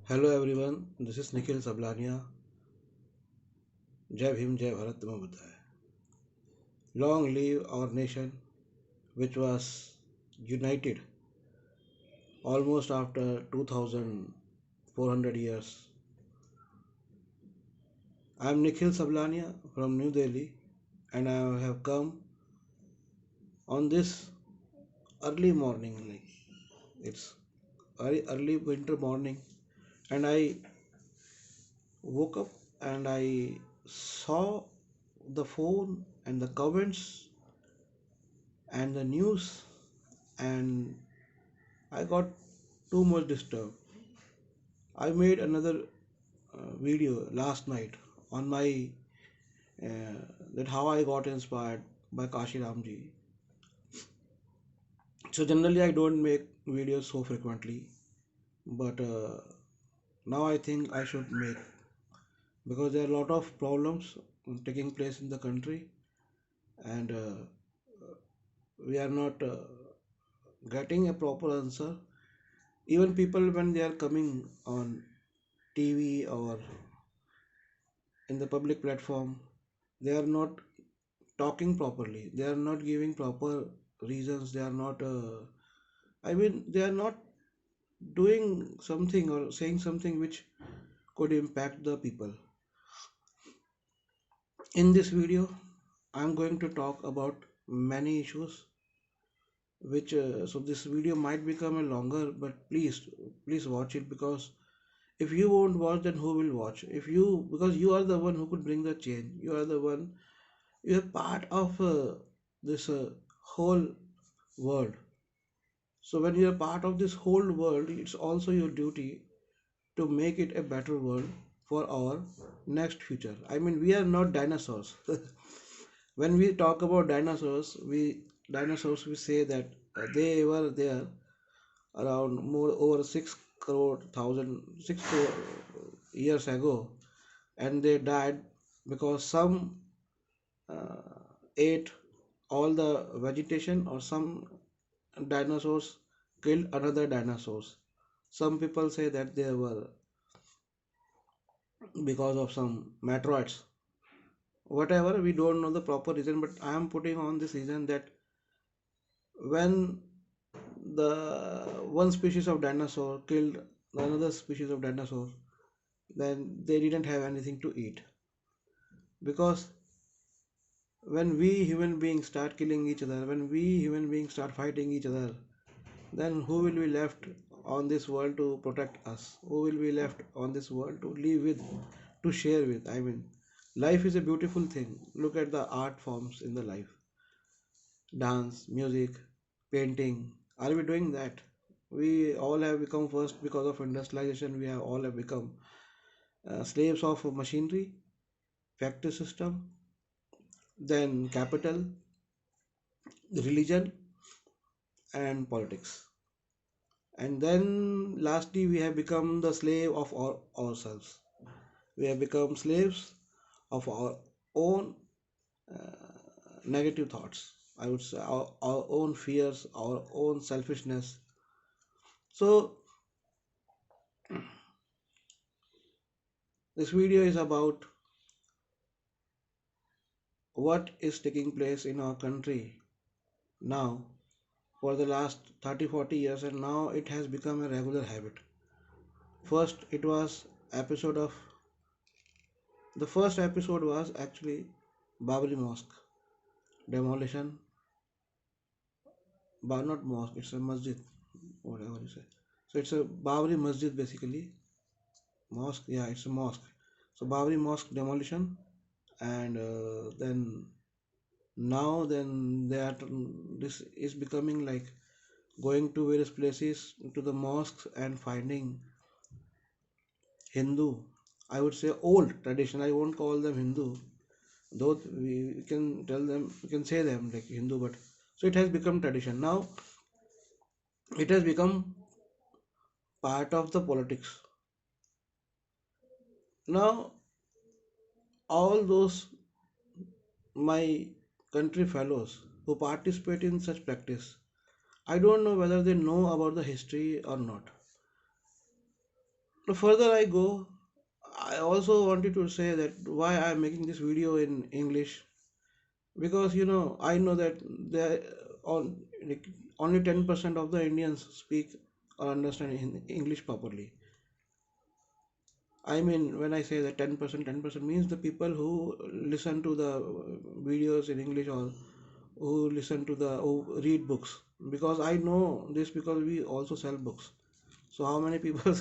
Hello everyone, this is Nikhil Sablania. Jai Bhim, Jai Bharat Namo Buddhaya. Long live our nation, which was united almost after 2400 years. I am Nikhil Sablania from New Delhi, and I have come on this early morning. It's very early winter morning, and I woke up and I saw the phone and the comments and the news, and I got too much disturbed. I made another video last night on my that how I got inspired by Kashi Ramji. So generally I don't make videos so frequently, but now I think I should make, because there are a lot of problems taking place in the country, and we are not getting a proper answer. Even people, when they are coming on TV or in the public platform, they are not talking properly, they are not giving proper reasons, they are not they are not doing something or saying something which could impact the people. In this video I'm going to talk about many issues which so this video might become a longer, but please watch it, because if you won't watch, then who will watch? If you, because you are the one who could bring the change, you are the one, you are part of this whole world. So when you are part of this whole world, it's also your duty to make it a better world for our next future. I mean, we are not dinosaurs. When we talk about dinosaurs we say that they were there around more over 6 crore years ago, and they died because some ate all the vegetation, or some dinosaurs killed another dinosaurs. Some people say that they were because of some meteorites. Whatever, we don't know the proper reason, but I am putting on this reason that when the one species of dinosaur killed another species of dinosaur, then they didn't have anything to eat. Because when we human beings start killing each other, when we human beings start fighting each other, then who will be left on this world to protect us? Who will be left on this world to live with, to share with? I mean, life is a beautiful thing. Look at the art forms in the life: dance, music, painting. Are we doing that? We all have become, first because of industrialization, we have all have become slaves of machinery, factory system, then capital, religion, and politics. And then lastly, we have become the slave of ourselves. We have become slaves of our own negative thoughts. I would say our own fears, our own selfishness. So, this video is about what is taking place in our country now for the last 30-40 years, and now it has become a regular habit. First, it was episode of the first episode was actually Babri Mosque demolition, but not mosque, it's a masjid, whatever you say. So it's a Babri Masjid basically. Mosque, yeah, it's a mosque. So Babri Mosque demolition, and then now then that this is becoming like going to various places to the mosques and finding Hindu, I would say old tradition. I won't call them Hindu, though we can tell them, we can say them like Hindu, but so it has become tradition. Now it has become part of the politics. Now all those my country fellows who participate in such practice, I don't know whether they know about the history or not. The further I go, I also wanted to say that why I'm making this video in English, because I know that there on like, only 10% of the Indians speak or understand English properly. I mean, when I say that 10%, 10% means the people who listen to the videos in English, or who read books. Because I know this, because we also sell books. So how many people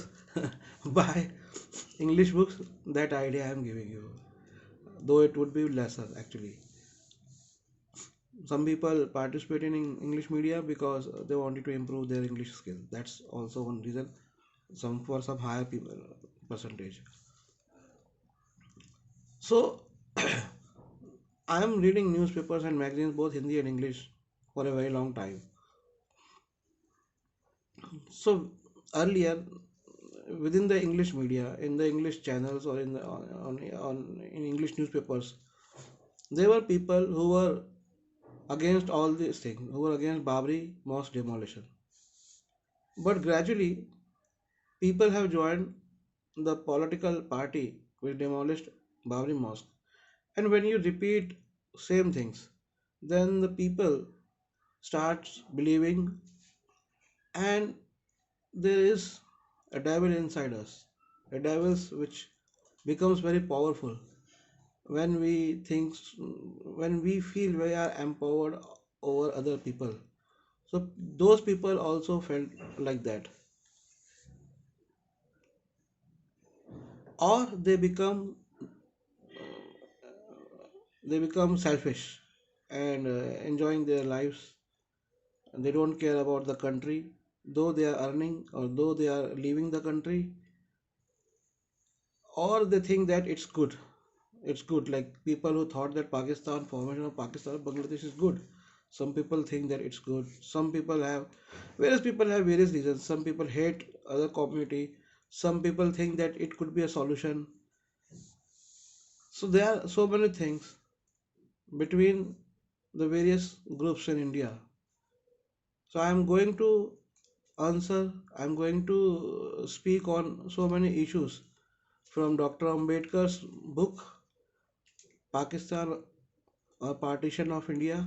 buy English books? That idea I am giving you. Though it would be lesser actually. Some people participate in English media because they wanted to improve their English skill. That's also one reason. Some for some higher people percentage. So I am reading newspapers and magazines, both Hindi and English, for a very long time. So earlier, within the English media, in the English channels, or in English newspapers, there were people who were against all these things, who were against Babri mosque demolition. But gradually, people have joined the political party which demolished Babri mosque. And when you repeat same things, then the people starts believing, and there is a devil inside us, a devil which becomes very powerful when we think, when we feel we are empowered over other people. So those people also felt like that, or they become selfish and enjoying their lives. They don't care about the country, though they are earning or though they are leaving the country, or they think that it's good, like people who thought that Pakistan, formation of Pakistan, Bangladesh is good. Some people think that it's good. Some people have Various people have various reasons. Some people hate other community. Some people think that it could be a solution. So there are so many things between the various groups in India. So I'm going to speak on so many issues, from Dr. Ambedkar's book Pakistan, or Partition of India,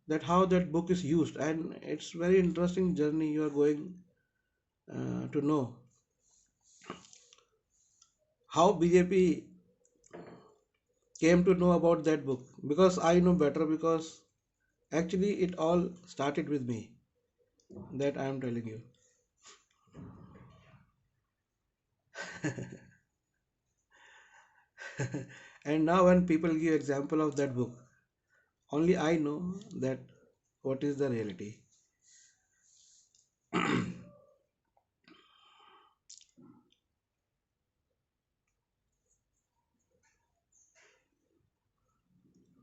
that how that book is used. And it's very interesting journey you are going to know how BJP came to know about that book, because I know better, because actually it all started with me, that I am telling you. And now when people give example of that book, only I know that what is the reality.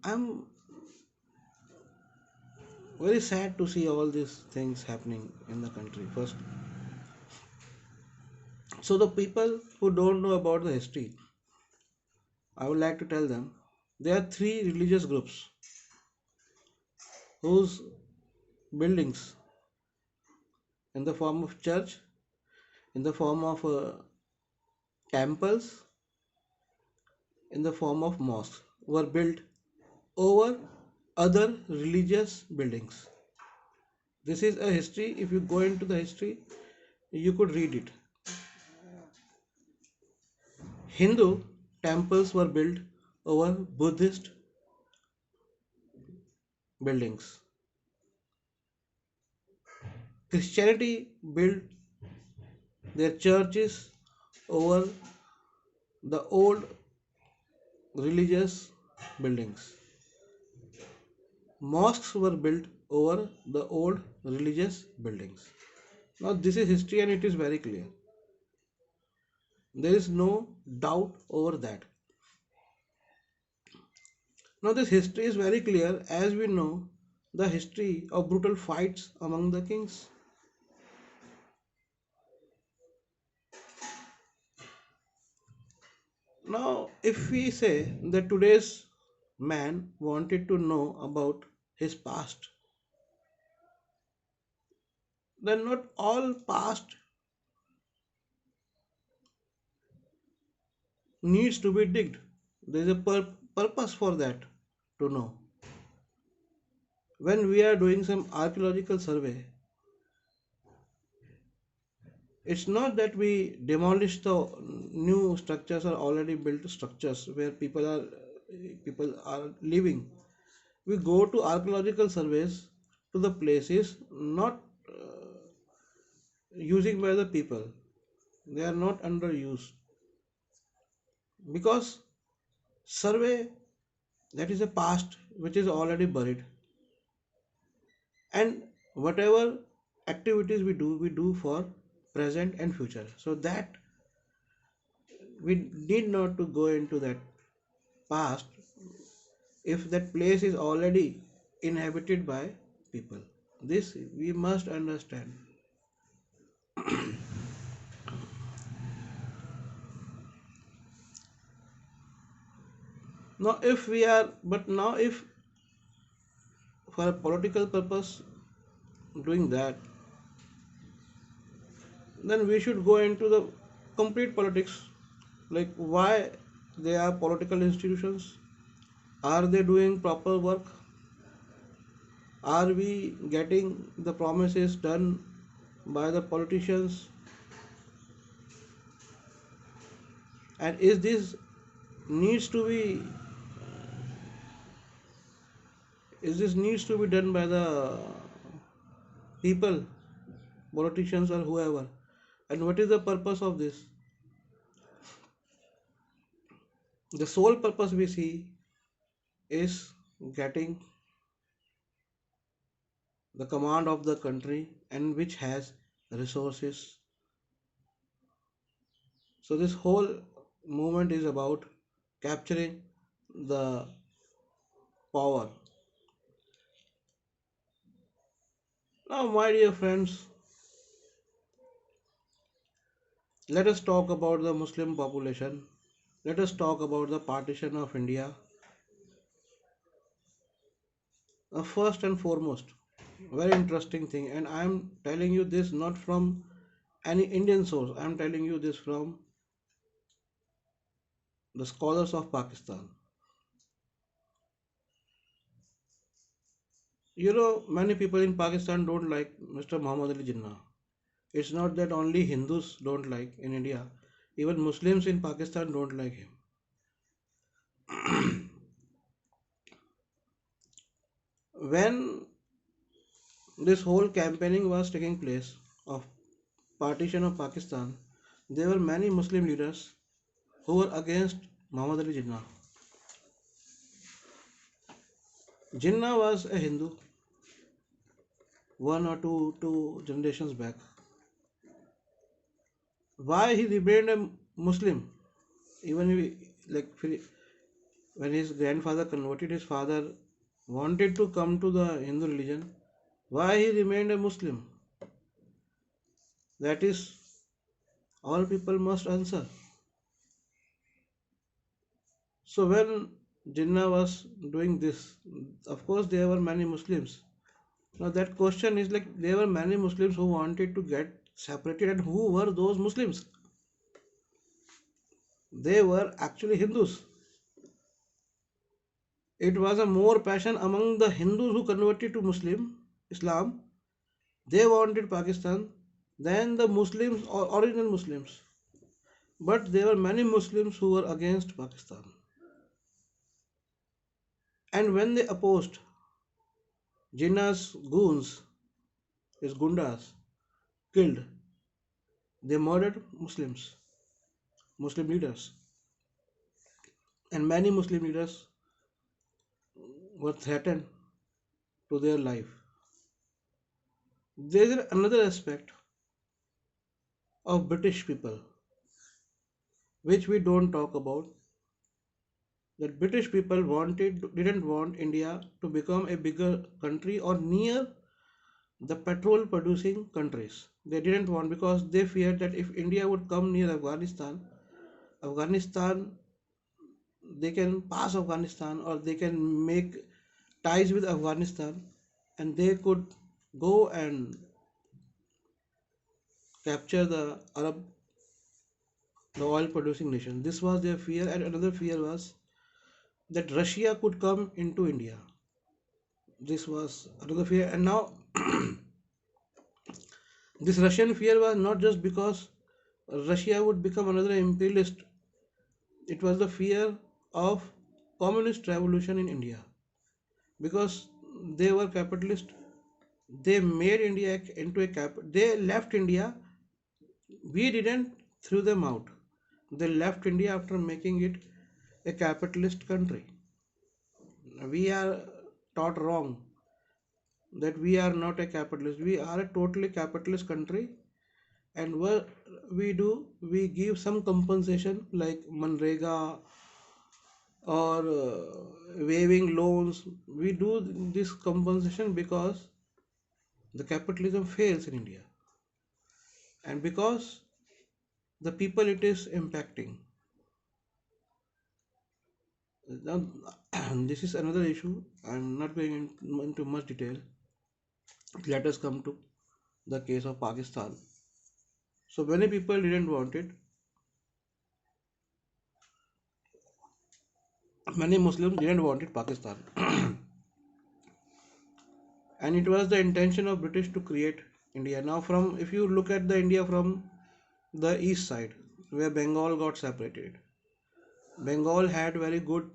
I'm very sad to see all these things happening in the country. First, so the people who don't know about the history, I would like to tell them there are three religious groups whose buildings, in the form of church, in the form of temples, in the form of mosques, were built over other religious buildings. This is a history. If you go into the history, you could read it. Hindu temples were built over Buddhist buildings. Christianity built their churches over the old religious buildings. Mosques were built over the old religious buildings. Now, this is history and it is very clear. There is no doubt over that. Now, this history is very clear as we know the history of brutal fights among the kings. Now, if we say that today's man wanted to know about his past, then not all past needs to be digged. There is a purpose for that to know. When we are doing some archaeological survey, it's not that we demolish the new structures or already built structures where people are living. We go to archaeological surveys to the places not using by the people. They are not under use because survey, that is a past which is already buried, and whatever activities we do for present and future, so that we need not to go into that past if that place is already inhabited by people. This we must understand. Now if we are but now if for a political purpose doing that, then we should go into the complete politics, like why they are political institutions, are they doing proper work, are we getting the promises done by the politicians, and is this needs to be needs to be done by the people, politicians or whoever, and what is the purpose of this? The sole purpose we see is getting the command of the country and which has resources. So this whole movement is about capturing the power. Now, my dear friends, let us talk about the Muslim population. Let us talk about the partition of India. First and foremost, very interesting thing, and I am telling you this not from any Indian source. I am telling you this from the scholars of Pakistan. You know, many people in Pakistan don't like Mr. Muhammad Ali Jinnah. It's not that only Hindus don't like in India, even Muslims in Pakistan don't like him. When this whole campaigning was taking place of partition of Pakistan, there were many Muslim leaders who were against Muhammad Ali Jinnah. Jinnah was a Hindu one or two generations back. Why he remained a Muslim? Even when his grandfather converted, his father wanted to come to the Hindu religion. Why he remained a Muslim? That is, all people must answer. So when Jinnah was doing this, of course there were many Muslims. Now that question is like there were many Muslims who wanted to get separated, and who were those Muslims? They were actually Hindus. It was a more passion among the Hindus who converted to Muslim Islam. They wanted Pakistan than the Muslims or original Muslims. But there were many Muslims who were against Pakistan. And when they opposed, Jinnah's goons, his gundas, killed. They murdered Muslims, Muslim leaders, and many Muslim leaders were threatened to their life. There is another aspect of British people which we don't talk about, that British people didn't want India to become a bigger country or near the petrol producing countries. They didn't want, because they feared that if India would come near Afghanistan, they can pass Afghanistan or they can make ties with Afghanistan, and they could go and capture the Arab the oil producing nation. This was their fear, and another fear was that Russia could come into India. This was another fear, and now this Russian fear was not just because Russia would become another imperialist, it was the fear of communist revolution in India because they were capitalist. They made India into a they left India. We didn't throw them out. They left India after making it a capitalist country. We are taught wrong that we are not a capitalist. We are a totally capitalist country, and what we do, we give some compensation like Manrega or waiving loans. We do this compensation because the capitalism fails in India and because the people it is impacting. Now, this is another issue. I'm not going into much detail. Let us come to the case of Pakistan. So many people didn't want it. Many Muslims didn't want it Pakistan, and it was the intention of British to create India. Now, from if you look at the India from the east side, where Bengal got separated, Bengal had very good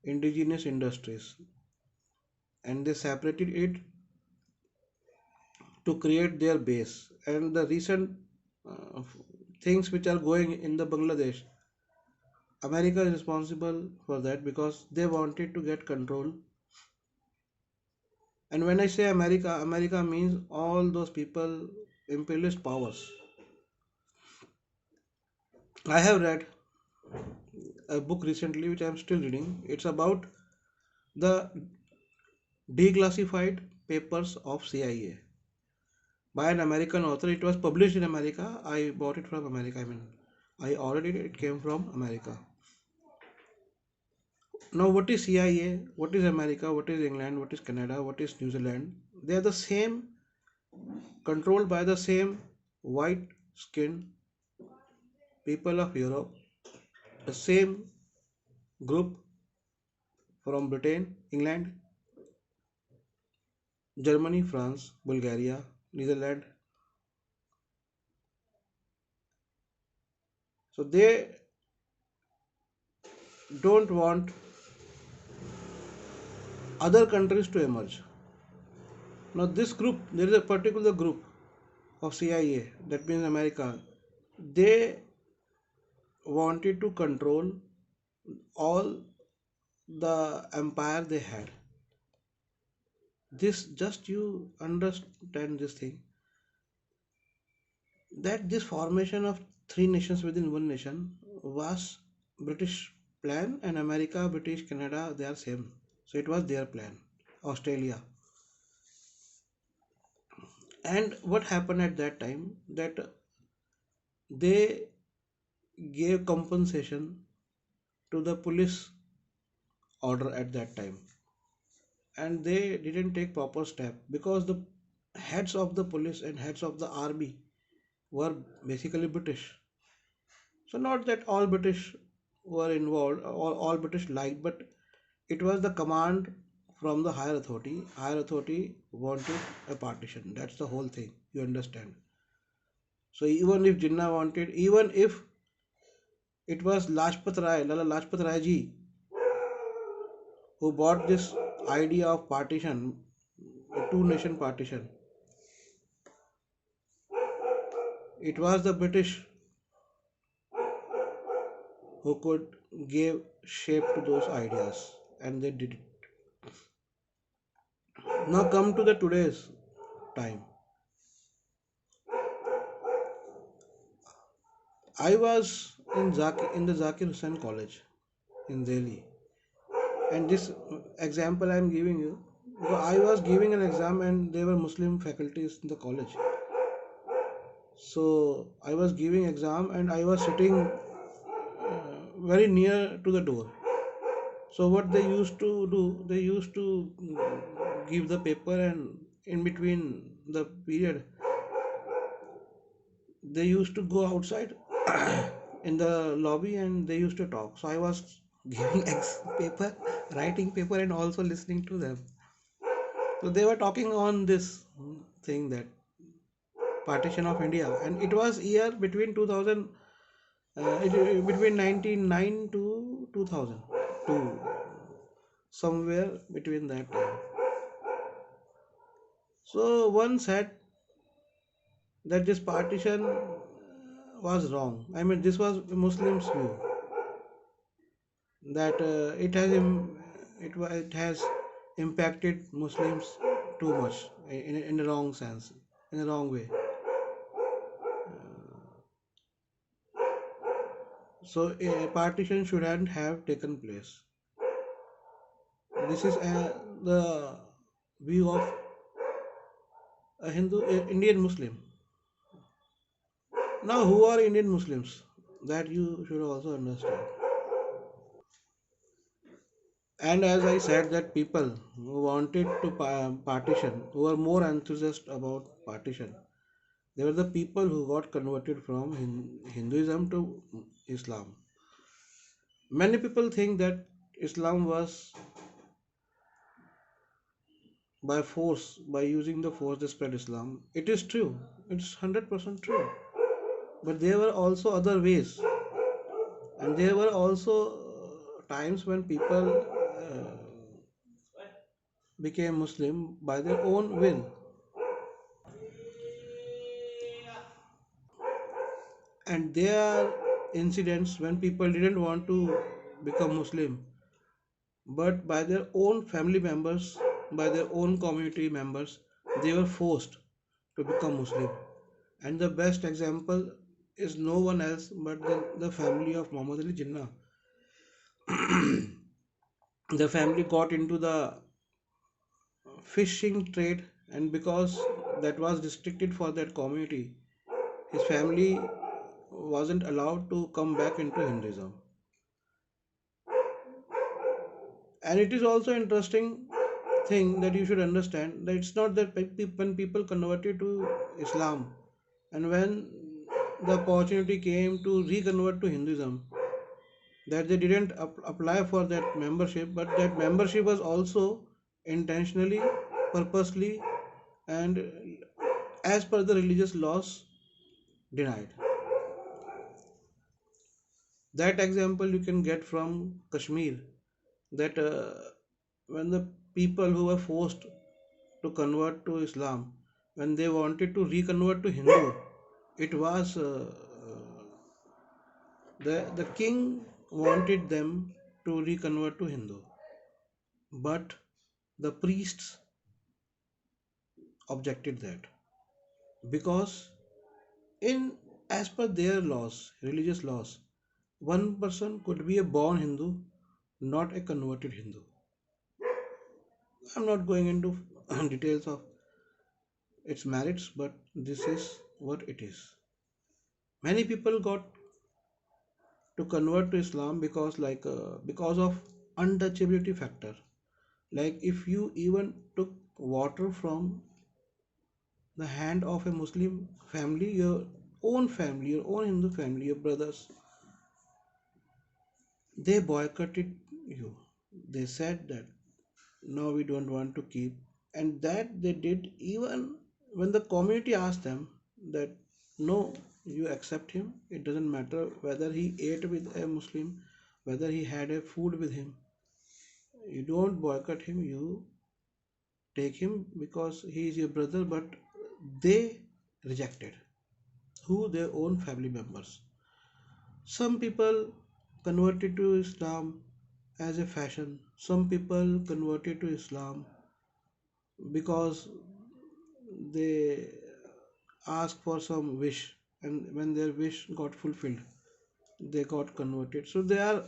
indigenous industries, and they separated it to create their base. And the recent uh, things which are going in the Bangladesh, America is responsible for that because they wanted to get control. And when I say America, America means all those people, imperialist powers. I have read a book recently which I am still reading. It's about the declassified papers of CIA by an American author. It was published in America. I bought it from America. I mean, I ordered it. It came from America. Now, what is CIA? What is America? What is England? What is Canada? What is New Zealand? They are the same, controlled by the same white skinned people of Europe, the same group from Britain, England, Germany, France, Bulgaria, Netherlands. So they don't want other countries to emerge. Now, this group, there is a particular group of CIA, that means America, they wanted to control all the empire they had. This just you understand this thing that this formation of three nations within one nation was British plan, and America, British, Canada, they are same. So it was their plan. Australia. And what happened at that time that they gave compensation to the police order at that time, and they didn't take proper step because the heads of the police and heads of the army were basically British. So not that all British were involved or all British liked, but it was the command from the higher authority. Higher authority wanted a partition. That's the whole thing. You understand? So even if Jinnah wanted, even if it was Lajpat Rai, Lala Lajpat Rai ji, who brought this idea of partition, a two-nation partition, it was the British who could give shape to those ideas, and they did it. Now come to the today's time. I was in the Zakir Hussain College in Delhi, and this example I am giving you. I was giving an exam, and there were Muslim faculties in the college. So I was giving exam, and I was sitting very near to the door. So what they used to do, they used to give the paper, and in between the period, they used to go outside in the lobby and they used to talk. So I was giving paper, writing paper, and also listening to them. So they were talking on this thing that partition of India, and it was year between 2000, between 1999 to 2002, somewhere between that time. So one said that this partition was wrong. I mean, this was Muslims' view that it has impacted Muslims too much in the wrong sense, in the wrong way. So a partition shouldn't have taken place. This is the view of a Indian Muslim. Now, who are Indian Muslims? That you should also understand. And as I said, that people who wanted to partition, who were more enthusiastic about partition, they were the people who got converted from Hinduism to Islam. Many people think that Islam was by force, by using the force they spread Islam. It is true. It's 100% true. But there were also other ways, and there were also times when people became Muslim by their own will. And there are incidents when people didn't want to become Muslim, but by their own family members, by their own community members, they were forced to become Muslim. And the best example is no one else but the family of Muhammad Ali Jinnah. The family got into the fishing trade, and because that was restricted for that community, his family wasn't allowed to come back into Hinduism. And it is also interesting thing that you should understand that it's not that when people converted to Islam, and when the opportunity came to reconvert to Hinduism, that they didn't apply for that membership, but that membership was also intentionally, purposely, and as per the religious laws denied. That example you can get from Kashmir, that when the people who were forced to convert to Islam, when they wanted to reconvert to Hindu, it was the king wanted them to reconvert to Hindu, but the priests objected that, because in as per their laws, religious laws, one person could be a born Hindu, not a converted Hindu. I'm not going into details of its merits, but this is what it is. Many people got to convert to Islam because of untouchability factor. Like if you even took water from the hand of a Muslim family, your own Hindu family, your brothers, they boycotted you. They said that no, we don't want to keep, and that they did even when the community asked them that no, you accept him. It doesn't matter whether he ate with a Muslim, whether he had a food with him. You don't boycott him, you take him because he is your brother, but they rejected who their own family members. Some people converted to Islam as a fashion. Some people converted to Islam because they asked for some wish, and when their wish got fulfilled, they got converted. So there are,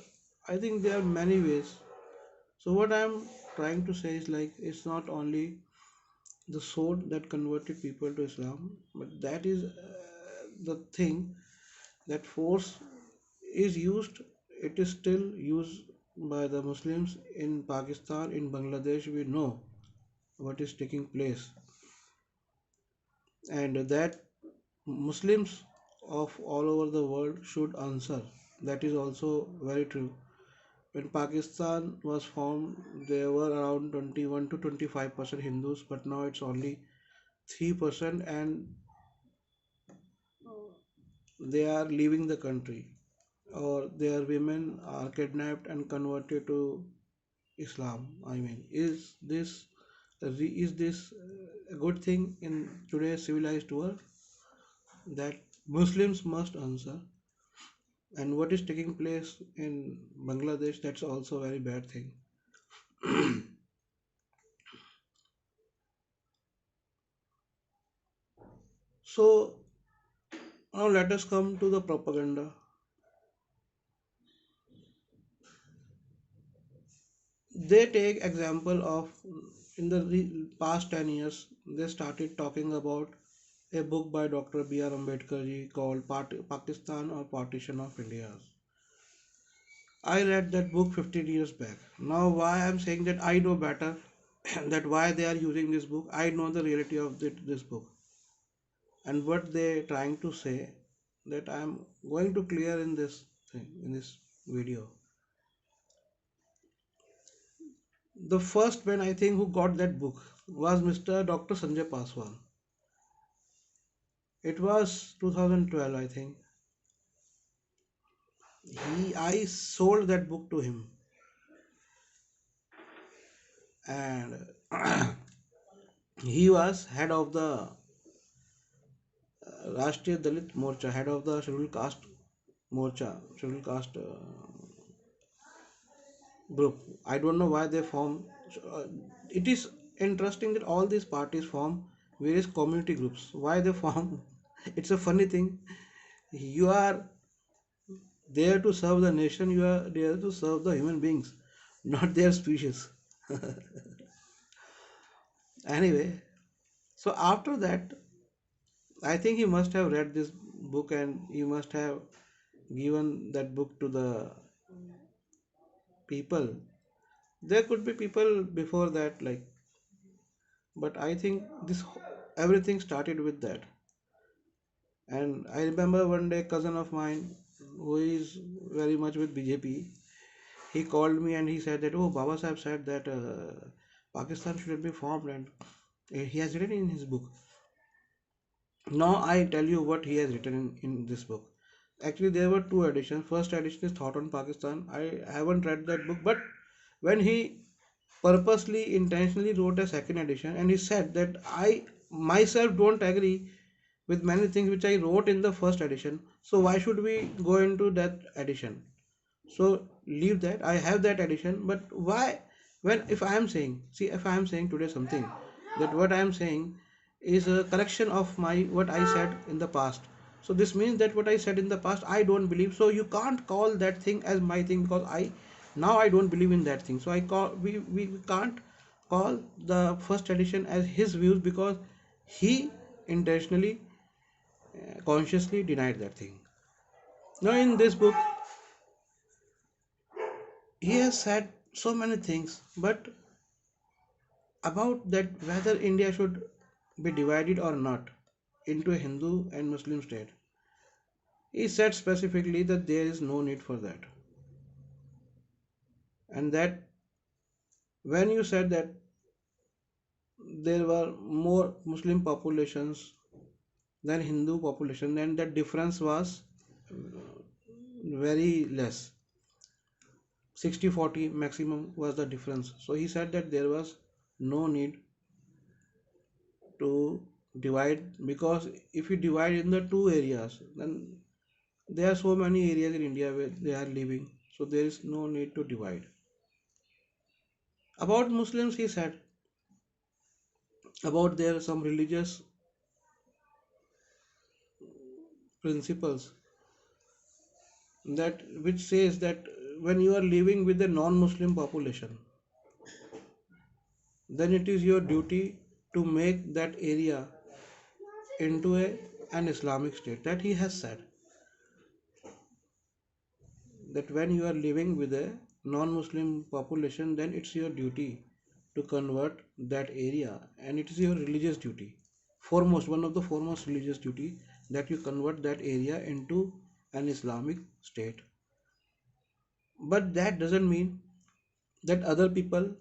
I think there are many ways. So what I'm trying to say is like it's not only the sword that converted people to Islam, but that is the thing that force is used. It is still used by the Muslims in Pakistan, in Bangladesh. We know what is taking place, and that Muslims of all over the world should answer. That is also very true. When Pakistan was formed, there were around 21 to 25% Hindus, but now it's only 3%, and they are leaving the country, or their women are kidnapped and converted to Islam. I mean, is this a good thing in today's civilized world that Muslims must answer? And what is taking place in Bangladesh? That's also a very bad thing. So now let us come to the propaganda. They take example of in the past 10 years they started talking about a book by Dr. B.R. Ambedkar ji called Pakistan or Partition of India. I read that book 15 years back. Now why I'm saying that I know better that why they are using this book. I know the reality of this book and what they trying to say, that I'm going to clear in this thing, in this video. The first man I think who got that book was Mr. Dr. Sanjay Paswan. It was 2012, I think. I sold that book to him, and he was head of the Rashtriya Dalit Morcha, head of the Scheduled Caste Morcha, Scheduled Caste group. I don't know why they form. It is interesting that all these parties form various community groups. Why they form? It's a funny thing. You are there to serve the nation. You are there to serve the human beings, not their species. Anyway, so after that, I think he must have read this book and he must have given that book to the people. There could be people before that, like, but I think this everything started with that. And I remember one day, cousin of mine, who is very much with BJP, he called me and he said that, oh, Baba Sahib said that Pakistan should be formed, and he has written in his book. Now I tell you what he has written in this book. Actually, there were two editions. First edition is Thought on Pakistan. I haven't read that book, but when he purposely, intentionally wrote a second edition, and he said that I myself don't agree with many things which I wrote in the first edition. So why should we go into that edition? So leave that. I have that edition, but why? When if I am saying, see, if I am saying today something, that what I am saying is a correction of my what I said in the past. So this means that what I said in the past I don't believe. So you can't call that thing as my thing because I don't believe in that thing. So I call we can't call the first edition as his views because he intentionally consciously denied that thing. Now in this book he has said so many things, but about that whether India should be divided or not into a Hindu and Muslim state. He said specifically that there is no need for that, and that when you said that there were more Muslim populations than Hindu population, then that difference was very less. 60-40 maximum was the difference. So he said that there was no need to divide, because if you divide in the two areas, then there are so many areas in India where they are living, so there is no need to divide. About Muslims, he said about their some religious principles that which says that when you are living with a non-Muslim population, then it is your duty to make that area into an Islamic state. That he has said that when you are living with a non-Muslim population, then it's your duty to convert that area, and it is your religious duty. Foremost, one of the foremost religious duty that you convert that area into an Islamic state. But that doesn't mean that other people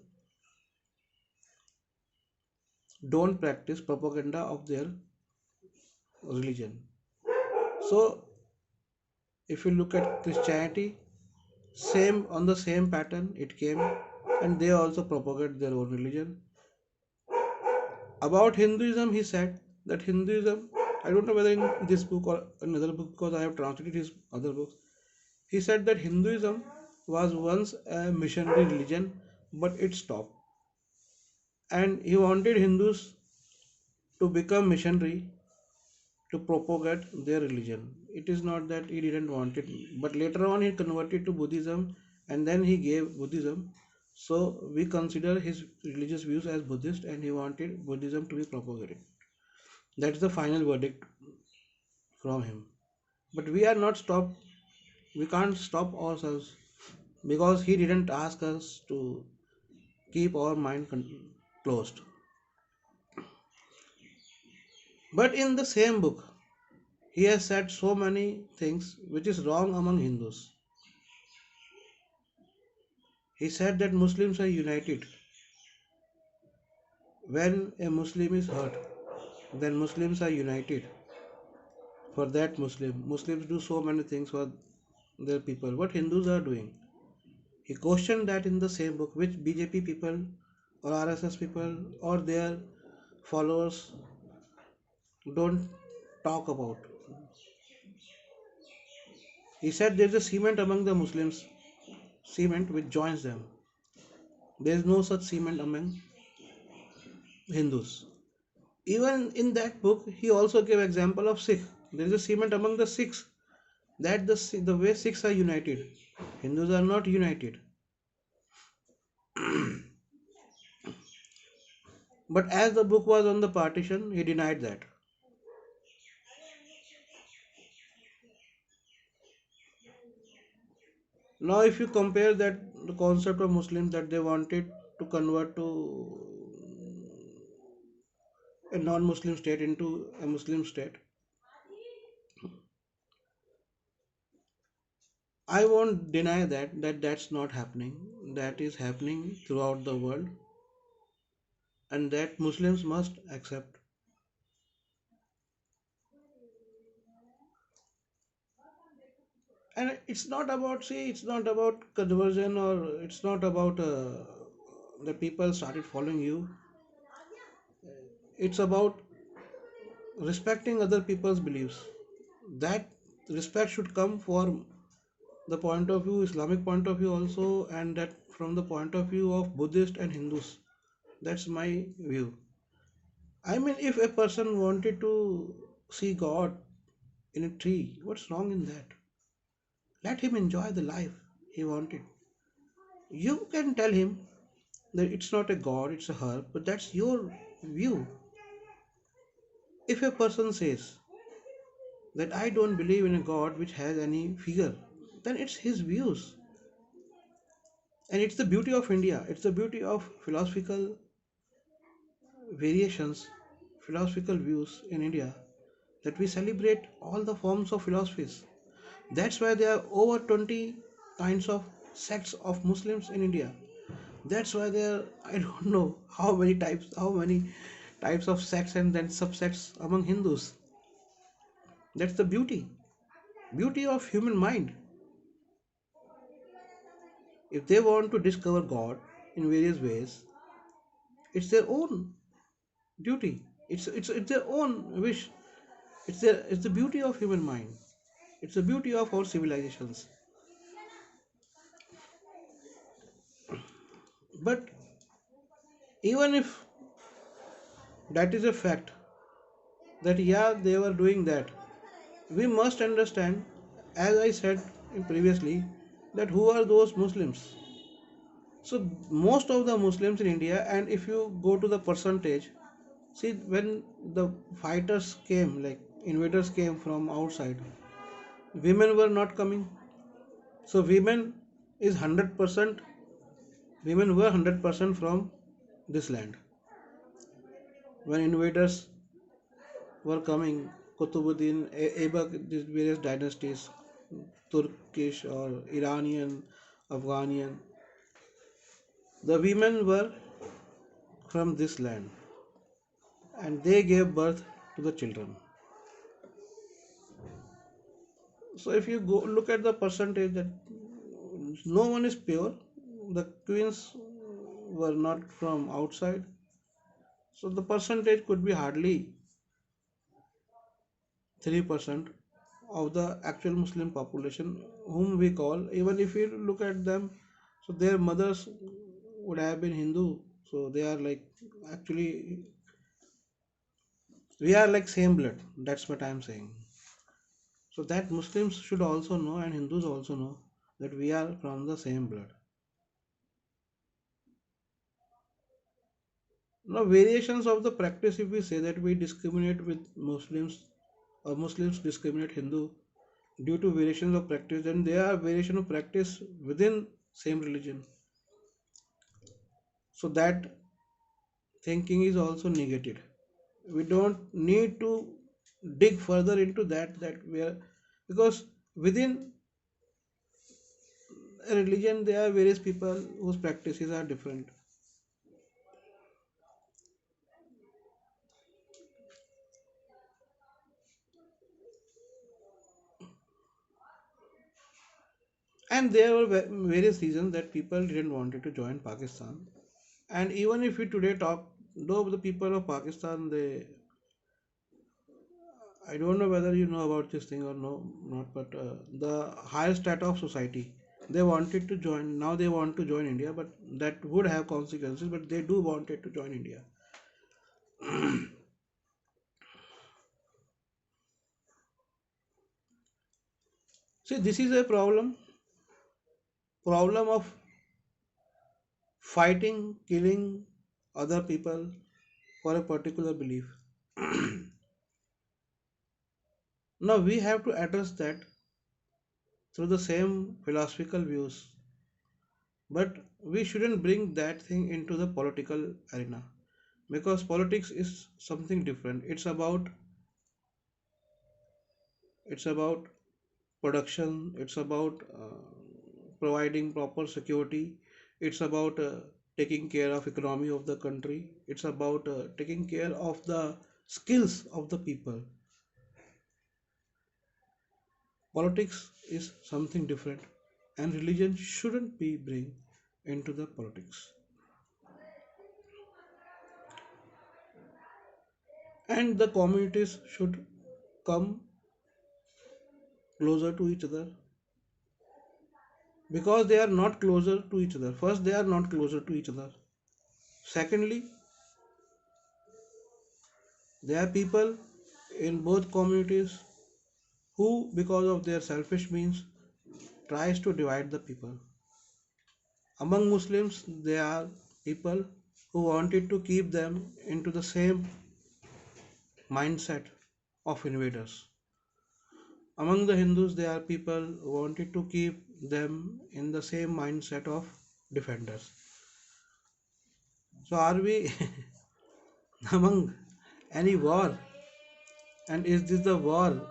don't practice propaganda of their religion. So if you look at Christianity, same on the same pattern it came, and they also propagate their own religion. About Hinduism, he said that Hinduism, I don't know whether in this book or another book because I have translated his other books. He said that Hinduism was once a missionary religion, but it stopped. And he wanted Hindus to become missionary to propagate their religion. It is not that he didn't want it, but later on he converted to Buddhism and then he gave Buddhism. So we consider his religious views as Buddhist and he wanted Buddhism to be propagated. That's the final verdict from him. But we are not stopped, we can't stop ourselves because he didn't ask us to keep our mind closed. But in the same book, he has said so many things which is wrong among Hindus. He said that Muslims are united. When a Muslim is hurt, then Muslims are united for that Muslim. Muslims do so many things for their people. What Hindus are doing? He questioned that in the same book, which BJP people or RSS people or their followers don't talk about. He said there is a cement among the Muslims, cement which joins them. There is no such cement among Hindus. Even in that book, he also gave example of Sikh. There is a cement among the Sikhs that the way Sikhs are united, Hindus are not united. But as the book was on the partition, he denied that. Now, if you compare that the concept of Muslims that they wanted to convert to a non-Muslim state into a Muslim state, I won't deny that that's not happening. That is happening throughout the world, and that Muslims must accept. And it's not about, see, it's not about conversion or it's not about the people started following you. It's about respecting other people's beliefs. That respect should come from the point of view, Islamic point of view also, and that from the point of view of Buddhist and Hindus. That's my view. I mean, if a person wanted to see God in a tree, what's wrong in that? Let him enjoy the life he wanted. You can tell him that it's not a god, it's a herb, but that's your view. If a person says that I don't believe in a god which has any figure, then it's his views. And it's the beauty of India, it's the beauty of philosophical variations, philosophical views in India, that we celebrate all the forms of philosophies. That's why there are over 20 kinds of sects of Muslims in India. That's why there are, I don't know how many types of sects and then subsects among Hindus. That's the beauty of human mind. If they want to discover God in various ways, it's their own duty. It's their own wish. It's the beauty of human mind. It's the beauty of our civilizations. But even if that is a fact, that yeah they were doing that, we must understand, as I said previously, that who are those Muslims. So most of the Muslims in India, and if you go to the percentage, see, when the fighters came, like invaders came from outside, women were not coming. So women is 100%, women were 100% from this land when invaders were coming. Qutbuddin, Aibak, these various dynasties, Turkish or Iranian, Afghanian. The women were from this land and they gave birth to the children. So if you go look at the percentage that no one is pure, the queens were not from outside, so the percentage could be hardly 3% of the actual Muslim population, whom we call, even if you look at them, so their mothers would have been Hindu, so they are like actually we are like same blood. That's what I am saying. So that Muslims should also know and Hindus also know that we are from the same blood. Now, variations of the practice, if we say that we discriminate with Muslims or Muslims discriminate Hindu due to variations of practice, then there are variation of practice within same religion. So that thinking is also negated. We don't need to dig further into that we are because within a religion there are various people whose practices are different. And there were various reasons that people didn't wanted to join Pakistan. And even if we today talk, though the people of Pakistan, they, I don't know whether you know about this thing or no, not, but the higher strata of society, they wanted to join. Now they want to join India, but that would have consequences. But they do wanted to join India. See, this is a problem of fighting, killing other people for a particular belief. Now we have to address that through the same philosophical views, but we shouldn't bring that thing into the political arena because politics is something different. It's about production. It's about providing proper security. It's about taking care of economy of the country. It's about taking care of the skills of the people. Politics is something different, and religion shouldn't be bring into the politics. And the communities should come closer to each other because they are not closer to each other. First, they are not closer to each other. Secondly, there are people in both communities who, because of their selfish means, tries to divide the people. Among Muslims, there are people who wanted to keep them into the same mindset of invaders. Among the Hindus, there are people who wanted to keep them in the same mindset of defenders. So, are we among any war? And is this the war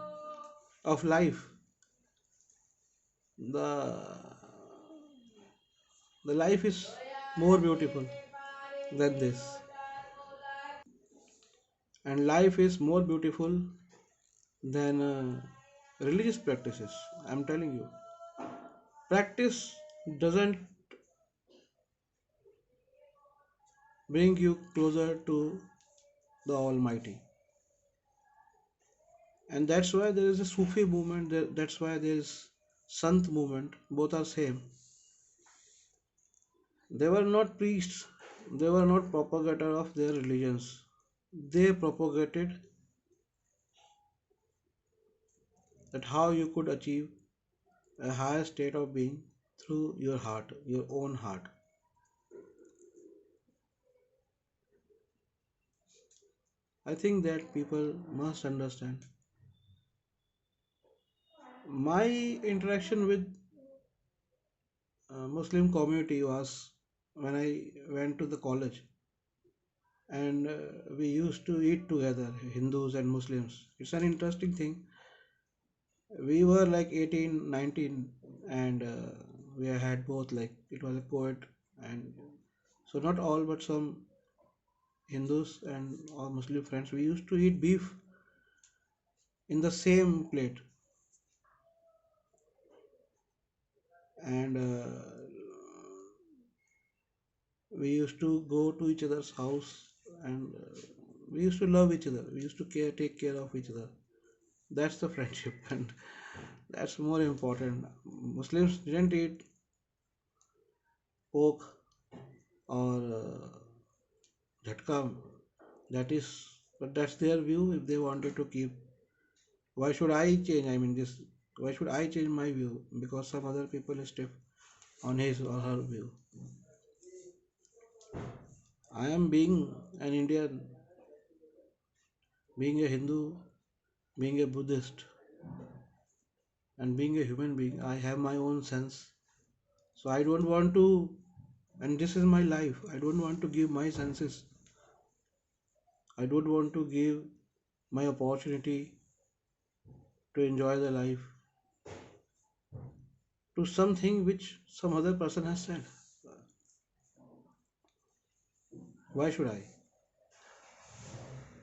of life? The, the life is more beautiful than this. And life is more beautiful than religious practices. I'm telling you. Practice doesn't bring you closer to the Almighty. And that's why there is a Sufi movement, that's why there is Sant movement, both are same. They were not priests, they were not propagator of their religions. They propagated that how you could achieve a higher state of being through your heart, your own heart. I think that people must understand. My interaction with Muslim community was when I went to the college. and we used to eat together, Hindus and Muslims. It's an interesting thing. We were like 18, 19, and we had both, like it was a poet, and so not all, but some Hindus and all Muslim friends. We used to eat beef in the same plate, and we used to go to each other's house, and we used to love each other. We used to take care of each other. That's the friendship, and that's more important. Muslims didn't eat pork or jhatka. That is, but that's their view. If they wanted to keep, why should I change? I mean, this. Why should I change my view because some other people is stiff on his or her view? I am being an Indian, being a Hindu, being a Buddhist, and being a human being. I have my own sense. So I don't want to, and this is my life. I don't want to give my senses. I don't want to give my opportunity to enjoy the life to something which some other person has said. Why should I?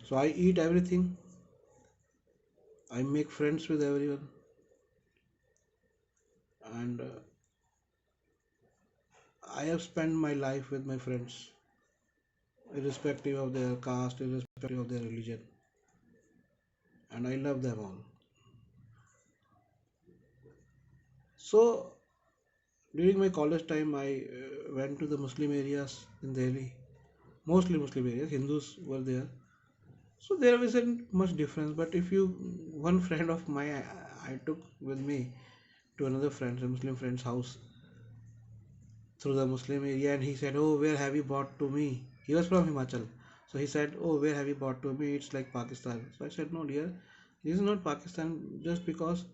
So I eat everything. I make friends with everyone, and I have spent my life with my friends, irrespective of their caste, irrespective of their religion, and I love them all. So during my college time, I went to the Muslim areas in Delhi, mostly Muslim areas. Hindus were there, so there wasn't much difference. But if you, one friend of mine, I took with me to another friend, a Muslim friend's house through the Muslim area, and he said, "Oh, where have you bought to me?" He was from Himachal, so he said, "Oh, where have you bought to me? It's like Pakistan." So I said, "No, dear, this is not Pakistan. Just because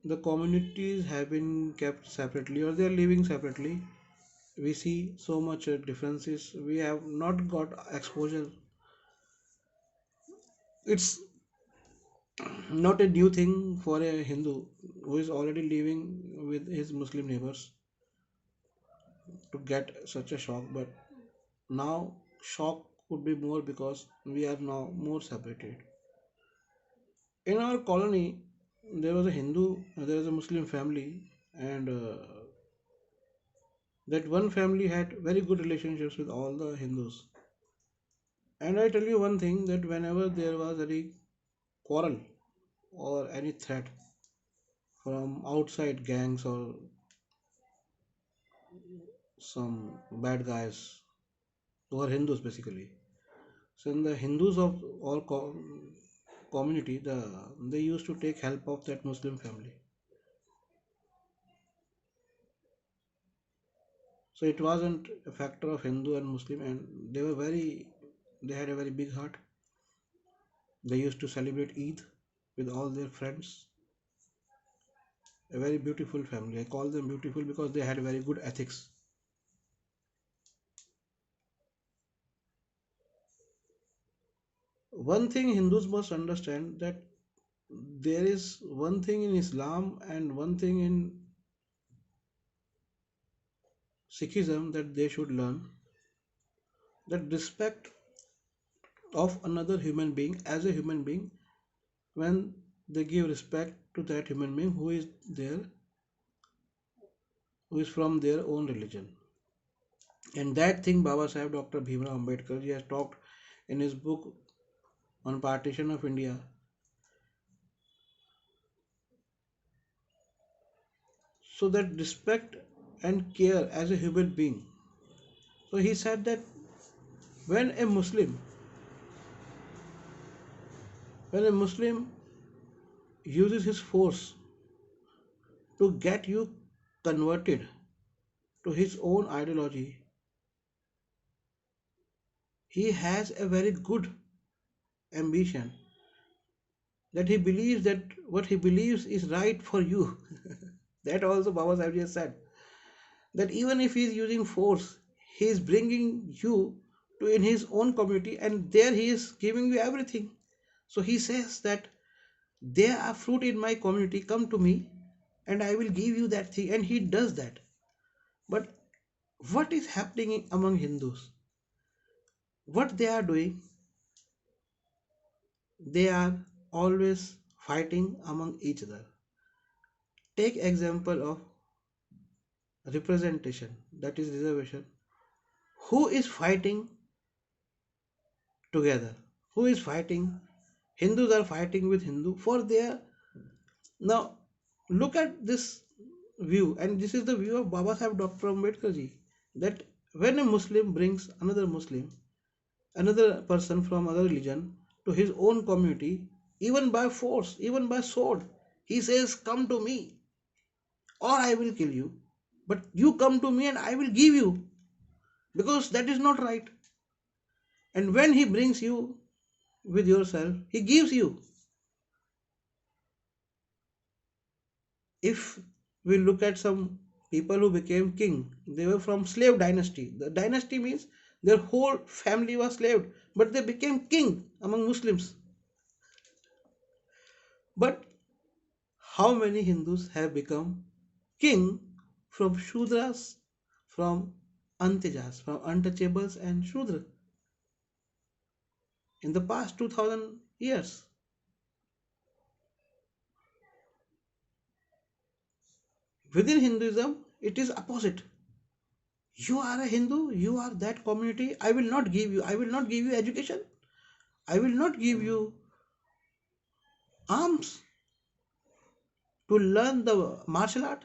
the communities have been kept separately or they are living separately, we see so much differences. We have not got exposure. It's not a new thing for a Hindu who is already living with his Muslim neighbors to get such a shock. But now shock could be more because we are now more separated. In our colony, there was a Hindu, there was a Muslim family, and that one family had very good relationships with all the Hindus. And I tell you one thing, that whenever there was any quarrel or any threat from outside gangs or some bad guys who are Hindus basically, so in the Hindus of all community, they used to take help of that Muslim family. So it wasn't a factor of Hindu and Muslim, and they had a very big heart. They used to celebrate Eid with all their friends. A very beautiful family. I call them beautiful because they had very good ethics. One thing Hindus must understand, that there is one thing in Islam and one thing in Sikhism that they should learn, that respect of another human being as a human being, when they give respect to that human being who is there, who is from their own religion. And that thing Baba Sahib Dr. Bhimrao Ambedkar he has talked in his book on partition of India. So that respect and care as a human being. So he said that when a Muslim, when a Muslim uses his force to get you converted to his own ideology, he has a very good ambition, that he believes that what he believes is right for you. That also Baba Sahib said, that even if he is using force, he is bringing you to in his own community, and there he is giving you everything. So he says that there are fruit in my community, come to me and I will give you that thing, and he does that. But what is happening among Hindus? What they are doing, they are always fighting among each other. Take example of representation, that is reservation. Who is fighting together? Who is fighting? Hindus are fighting with Hindu for their. Now look at this view, and this is the view of Baba Sahib Dr. Ambedkar ji, that when a Muslim brings another Muslim, another person from other religion to his own community, even by force, even by sword, he says, come to me or I will kill you. But you come to me and I will give you, because that is not right. And when he brings you with yourself, he gives you. If we look at some people who became king, they were from slave dynasty. The dynasty means their whole family was slave, but they became king among Muslims. But how many Hindus have become king from Shudras, from Antejas, from untouchables and Shudra in the past 2000 years? Within Hinduism, it is opposite. You are a Hindu, you are that community, I will not give you, I will not give you education, I will not give you arms to learn the martial art,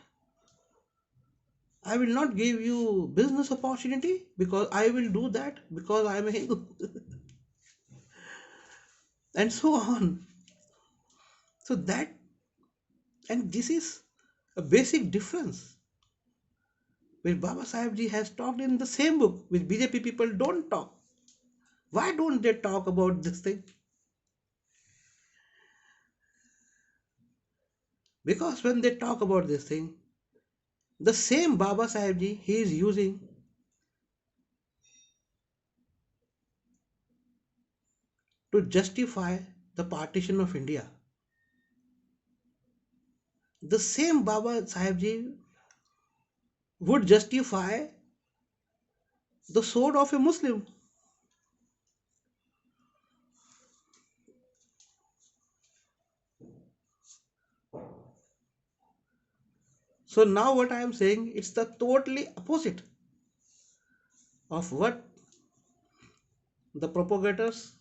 I will not give you business opportunity because I will do that because I am a Hindu, and so on. So that, and this is a basic difference which Baba Sahib ji has talked in the same book, which BJP people don't talk. Why don't they talk about this thing? Because when they talk about this thing, the same Baba Sahib ji he is using to justify the partition of India. The same Baba Sahib ji would justify the sword of a Muslim. So now what I am saying, it's the totally opposite of what the propagators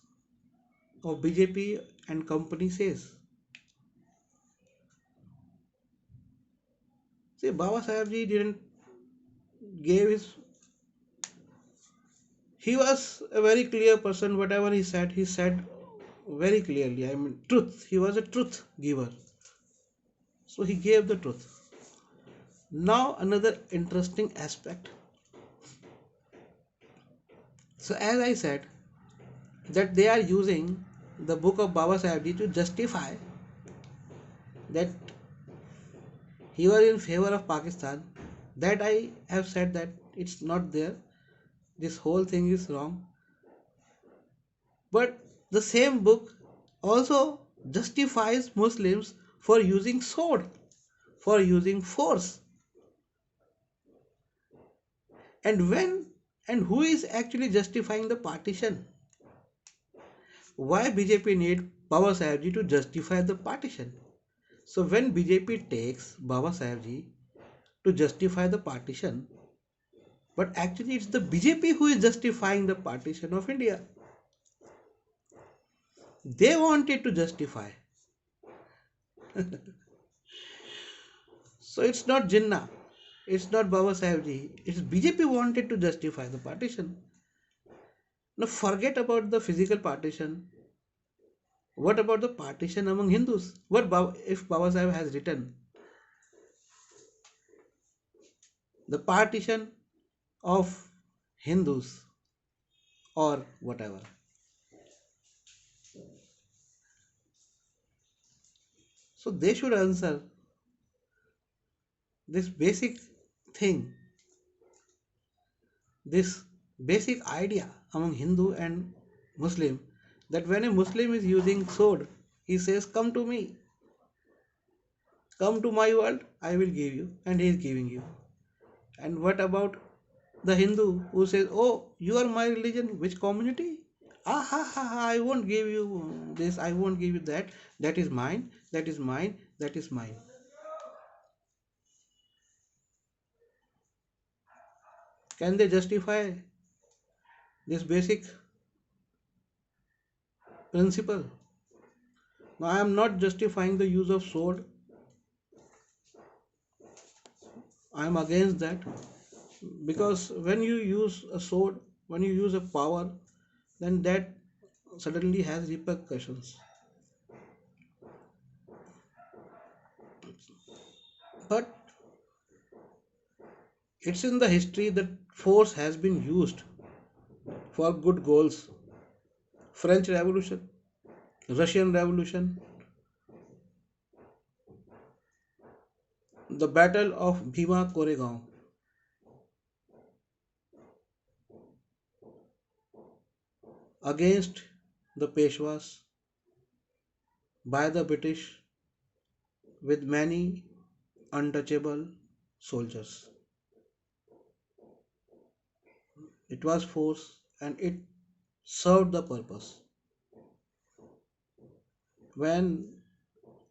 of BJP and company says. See, Baba Sahib ji didn't gave his. He was a very clear person. Whatever he said very clearly. I mean, truth. He was a truth giver. So he gave the truth. Now another interesting aspect. So as I said, that they are using the book of Baba Sahib ji to justify that he was in favor of Pakistan. That I have said that it's not there. This whole thing is wrong. But the same book also justifies Muslims for using sword, for using force. And when and who is actually justifying the partition? Why BJP need Baba Sahib ji to justify the partition? So when BJP takes Baba Sahib ji to justify the partition, but actually it's the BJP who is justifying the partition of India. They wanted to justify. So it's not Jinnah, it's not Baba Sahib ji, it's BJP wanted to justify the partition. Now forget about the physical partition. What about the partition among Hindus? If Baba Sahib has written the partition of Hindus or whatever? So they should answer this basic thing, this basic idea. among Hindu and Muslim, that when a Muslim is using sword, he says, "Come to me, come to my world, I will give you," and he is giving you. And what about the Hindu who says, "Oh, you are my religion, which community? Ah, ha, ha, ha, I won't give you this, I won't give you that, that is mine, that is mine, that is mine." Can they justify this basic principle? Now, I am not justifying the use of sword, I am against that, because when you use a sword, when you use a power, then that suddenly has repercussions. But it's in the history that force has been used for good goals. French Revolution, Russian Revolution, the Battle of Bhima Koregaon against the Peshwas by the British with many untouchable soldiers. It was force and it served the purpose. When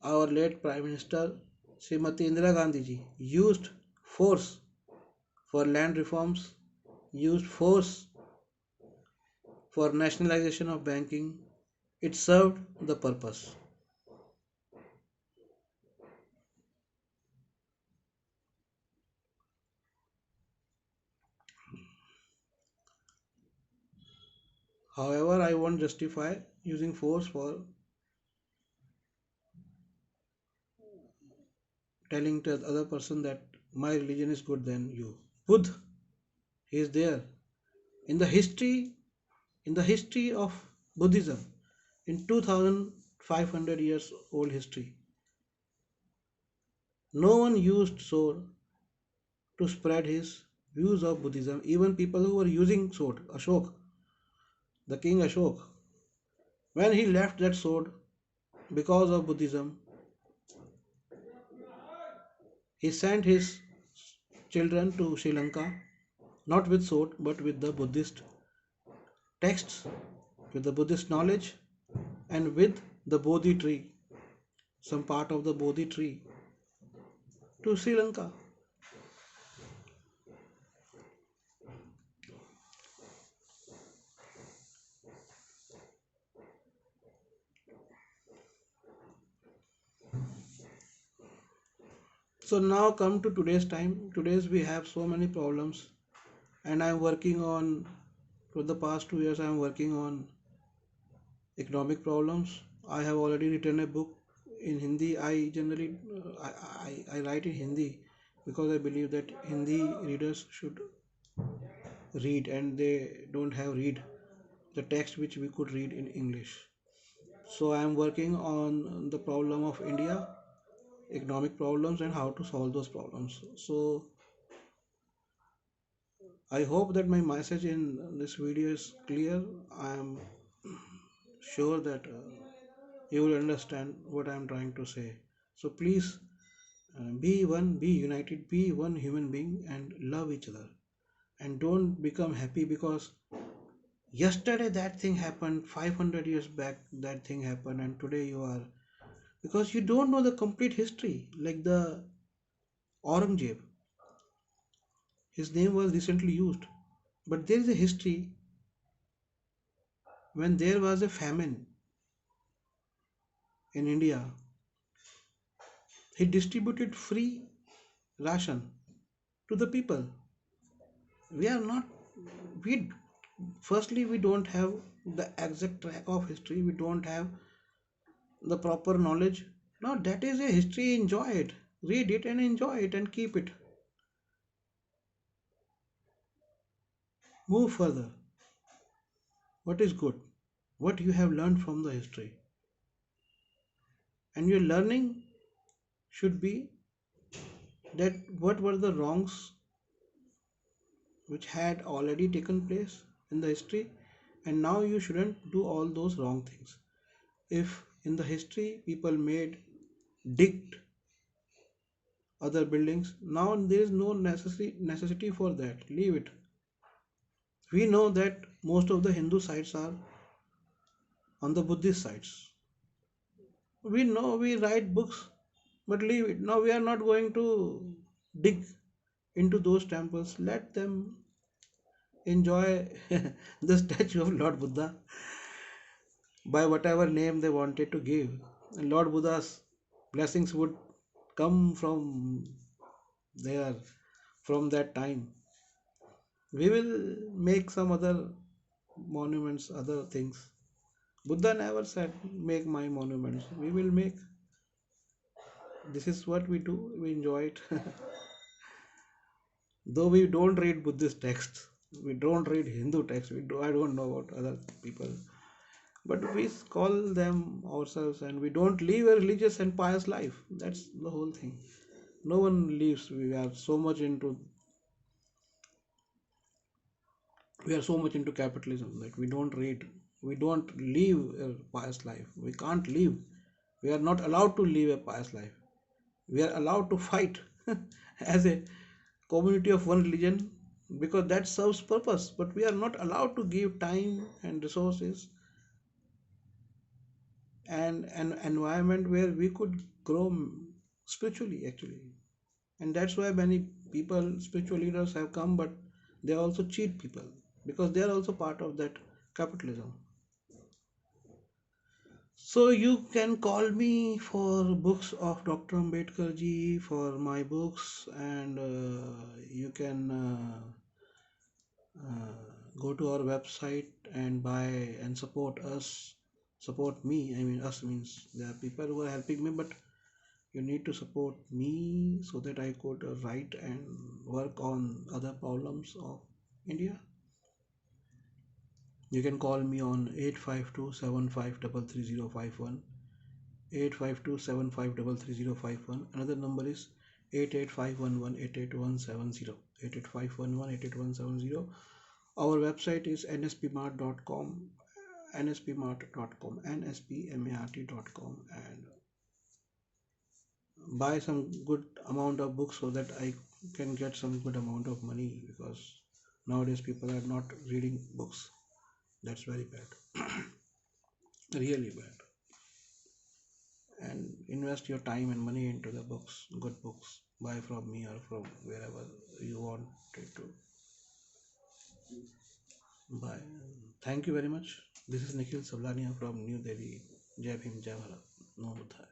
our late Prime Minister Srimati Indira Gandhi ji used force for land reforms, used force for nationalization of banking, it served the purpose. However, I won't justify using force for telling to the other person that my religion is good than you. Buddha, he is there in the history, in the history of Buddhism, in 2500 years old history. No one used sword to spread his views of Buddhism. Even people who were using sword, Ashok, the king Ashok, when he left that sword because of Buddhism, he sent his children to Sri Lanka, not with sword but with the Buddhist texts, with the Buddhist knowledge, and with the Bodhi tree, some part of the Bodhi tree, to Sri Lanka. So now come to today's time. Today's we have so many problems, and I'm working on, for the past 2 years, I'm working on economic problems. I have already written a book in Hindi. I generally I write in Hindi because I believe that Hindi readers should read and they don't have read the text which we could read in English. So I am working on the problem of India, economic problems, and how to solve those problems. So I hope that my message in this video is clear. I am sure that you will understand what I am trying to say. So please be one, be united, be one human being, and love each other. And don't become happy because yesterday that thing happened, 500 years back that thing happened, and today you are. Because you don't know the complete history. Like the Aurangzeb, his name was recently used. But there is a history when there was a famine in India, he distributed free ration to the people. We are not, we, firstly, we don't have the exact track of history, we don't have the proper knowledge. Now, that is a history, enjoy it, read it, and enjoy it, and keep it. Move further. What is good? What you have learned from the history. And your learning should be that what were the wrongs which had already taken place in the history, And now you shouldn't do all those wrong things. If in the history people made digged other buildings, now there is no necessity for that. Leave it. We know that most of the Hindu sites are on the Buddhist sites. We know we write books, but leave it. Now we are not going to dig into those temples. Let them enjoy the statue of Lord Buddha by whatever name they wanted to give. And Lord Buddha's blessings would come from there, from that time. We will make some other monuments, other things. Buddha never said, make my monuments. We will make. This is what we do. We enjoy it. Though we don't read Buddhist texts, we don't read Hindu texts. I don't know about other people, but we call them ourselves, and we don't live a religious and pious life. That's the whole thing. No one lives. We are so much into capitalism that we don't read. We don't live a pious life. We can't live. We are not allowed to live a pious life. We are allowed to fight as a community of one religion because that serves purpose, but we are not allowed to give time and resources and an environment where we could grow spiritually actually. And that's why many people, spiritual leaders, have come, but they also cheat people because they are also part of that capitalism. So you can call me for books of Dr. Ambedkar ji, for my books, and you can go to our website and buy and support us. Support me. I mean, us means there are people who are helping me, but you need to support me so that I could write and work on other problems of India. You can call me on 852 852 Another number is 88511 88511 Our website is nspmart.com, nspmart.com, and buy some good amount of books so that I can get some good amount of money because nowadays people are not reading books. That's very bad, really bad. And invest your time and money into the books, good books. Buy from me or from wherever you want it to buy. Thank you very much. This is Nikhil Sablania from New Delhi. Jai Bhim, Jai Bharat. No Buddha.